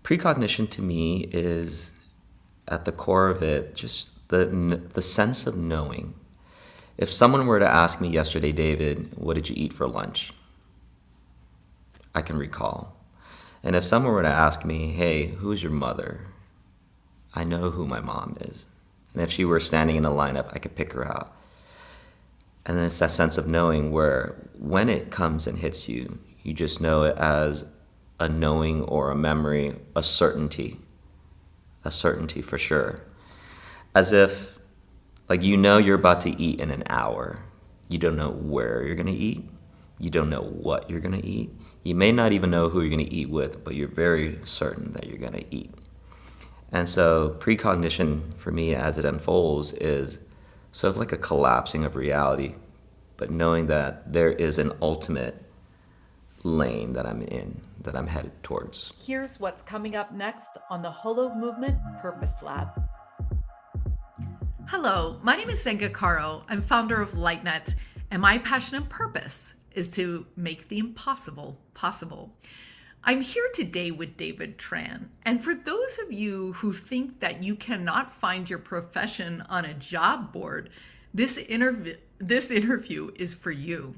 Precognition to me is, at the core of it, just the sense of knowing. If someone were to ask me yesterday, David, what did you eat for lunch? I can recall. And if someone were to ask me, hey, who's your mother? I know who my mom is. And if she were standing in a lineup, I could pick her out. And then it's that sense of knowing where when it comes and hits you, you just know it as a knowing or a memory, a certainty for sure. As if, like, you know you're about to eat in an hour. You don't know where you're going to eat. You don't know what you're going to eat. You may not even know who you're going to eat with, but you're very certain that you're going to eat. And so precognition for me as it unfolds is sort of like a collapsing of reality, but knowing that there is an ultimate lane that I'm in, that I'm headed towards. Here's what's coming up next on the Holo Movement Purpose Lab. Hello, my name is Zenga Caro. I'm founder of LightNet, and my passion and purpose is to make the impossible possible. I'm here today with David Tran, and for those of you who think that you cannot find your profession on a job board, this interview is for you.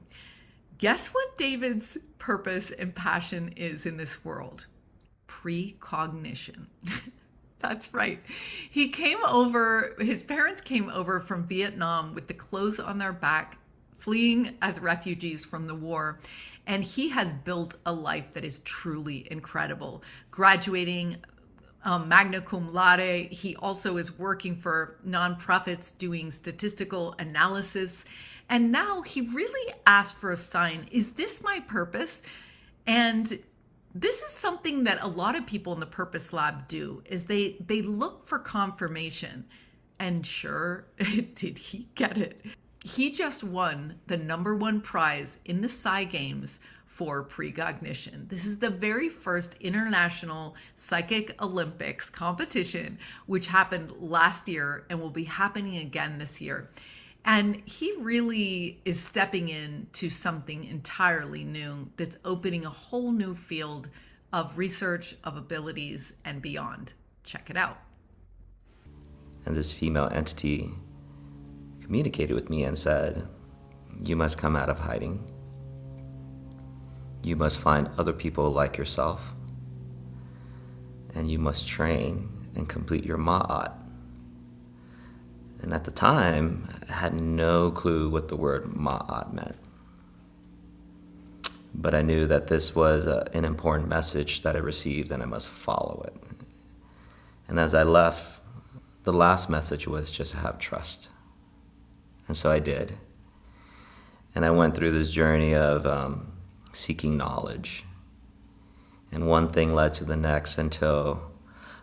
Guess what David's purpose and passion is in this world? Precognition. That's right. His parents came over from Vietnam with the clothes on their back, fleeing as refugees from the war. And he has built a life that is truly incredible. Graduating magna cum laude. He also is working for nonprofits doing statistical analysis. And now he really asked for a sign. Is this my purpose? And this is something that a lot of people in the Purpose Lab do, is they look for confirmation. And sure, did he get it? He just won the #1 prize in the Psi Games for Precognition. This is the very first international psychic Olympics competition, which happened last year and will be happening again this year. And he really is stepping into something entirely new that's opening a whole new field of research, of abilities, and beyond. Check it out. And this female entity communicated with me and said, you must come out of hiding. You must find other people like yourself. And you must train and complete your ma'at. And at the time, I had no clue what the word ma'at meant. But I knew that this was an important message that I received and I must follow it. And as I left, the last message was just have trust. And so I did. And I went through this journey of seeking knowledge. And one thing led to the next until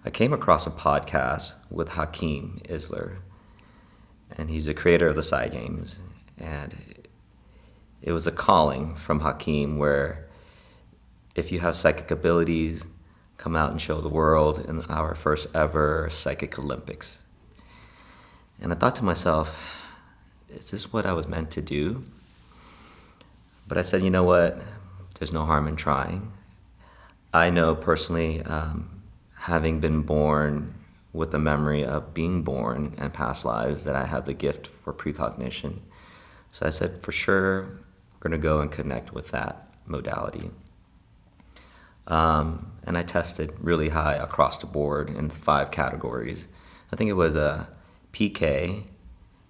I came across a podcast with Hakeem Isler. And he's the creator of the Psi Games. And it was a calling from Hakeem where if you have psychic abilities, come out and show the world in our first ever Psychic Olympics. And I thought to myself, is this what I was meant to do? But I said, you know what? There's no harm in trying. I know personally, having been born with the memory of being born and past lives, that I have the gift for precognition. So I said, for sure, we're going to go and connect with that modality. And I tested really high across the board in 5 categories. I think it was a PK,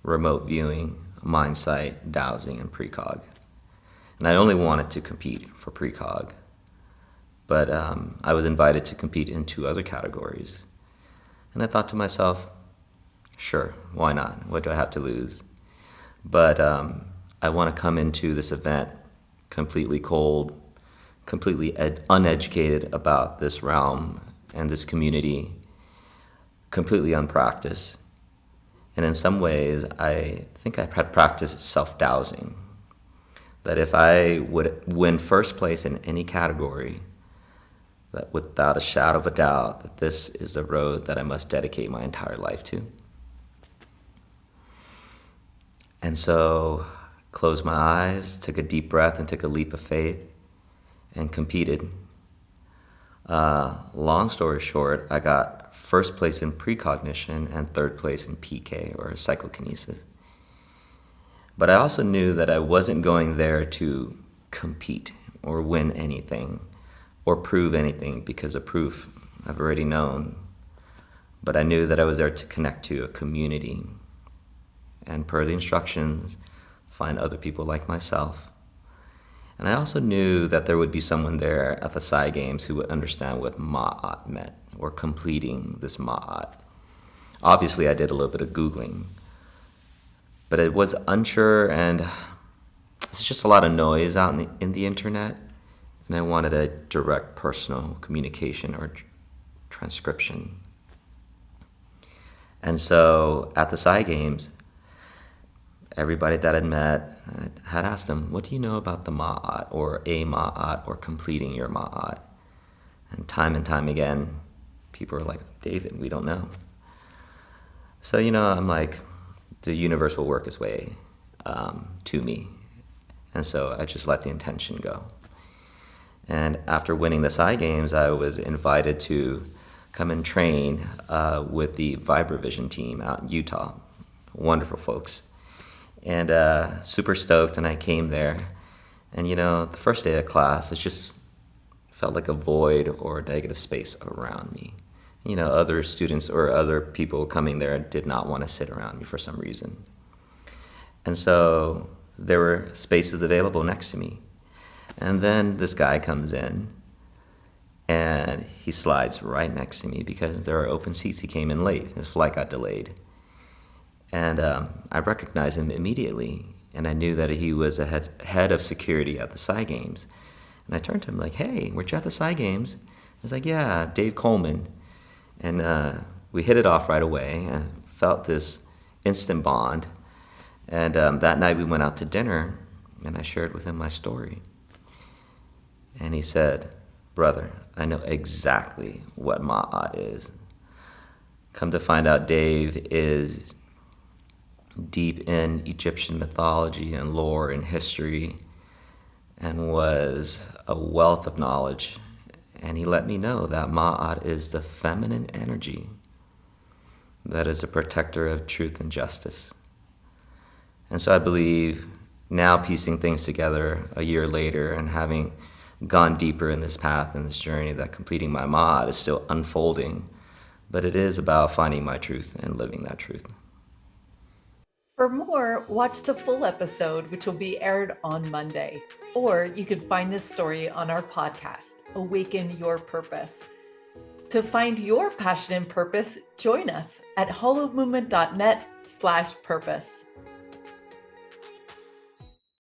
remote viewing, mind sight, dowsing, and precog. And I only wanted to compete for precog. But I was invited to compete in 2 other categories. And I thought to myself, sure, why not? What do I have to lose? But I want to come into this event completely cold, completely uneducated about this realm and this community, completely unpracticed. And in some ways, I think I had practiced self-dowsing. That if I would win first place in any category, that without a shadow of a doubt, that this is the road that I must dedicate my entire life to. And so, closed my eyes, took a deep breath, and took a leap of faith, and competed. Long story short, I got first place in Precognition and third place in PK, or Psychokinesis. But I also knew that I wasn't going there to compete or win anything or prove anything, because of proof I've already known. But I knew that I was there to connect to a community and, per the instructions, find other people like myself. And I also knew that there would be someone there at the Psi Games who would understand what ma'at meant, or completing this ma'at. Obviously, I did a little bit of Googling, but it was unsure, and it's just a lot of noise out in the internet, and I wanted a direct personal communication or transcription. And so at the Psi Games, everybody that I'd met, I had asked them, what do you know about the ma'at, or a ma'at, or completing your ma'at? And time again, people were like, David, we don't know. So, I'm like, the universe will work its way to me. And so I just let the intention go. And after winning the Psi Games, I was invited to come and train with the Vibravision team out in Utah. Wonderful folks. And super stoked, and I came there. And, the first day of class, it just felt like a void or a negative space around me. Other students or other people coming there did not want to sit around me for some reason. And so there were spaces available next to me. And then this guy comes in, and he slides right next to me because there are open seats. He came in late. His flight got delayed. And I recognized him immediately, and I knew that he was a head of security at the Psi Games. And I turned to him like, hey, weren't you at the Psi Games? He's like, yeah, Dave Coleman. And we hit it off right away and felt this instant bond. And that night we went out to dinner, and I shared with him my story. And he said, brother, I know exactly what ma'at is. Come to find out, Dave is deep in Egyptian mythology and lore and history, and was a wealth of knowledge. And he let me know that ma'at is the feminine energy that is a protector of truth and justice. And so I believe, now piecing things together a year later and having gone deeper in this path and this journey, that completing my ma'at is still unfolding, but it is about finding my truth and living that truth. For more, watch the full episode, which will be aired on Monday. Or you can find this story on our podcast, Awaken Your Purpose. To find your passion and purpose, join us at holomovement.net/purpose.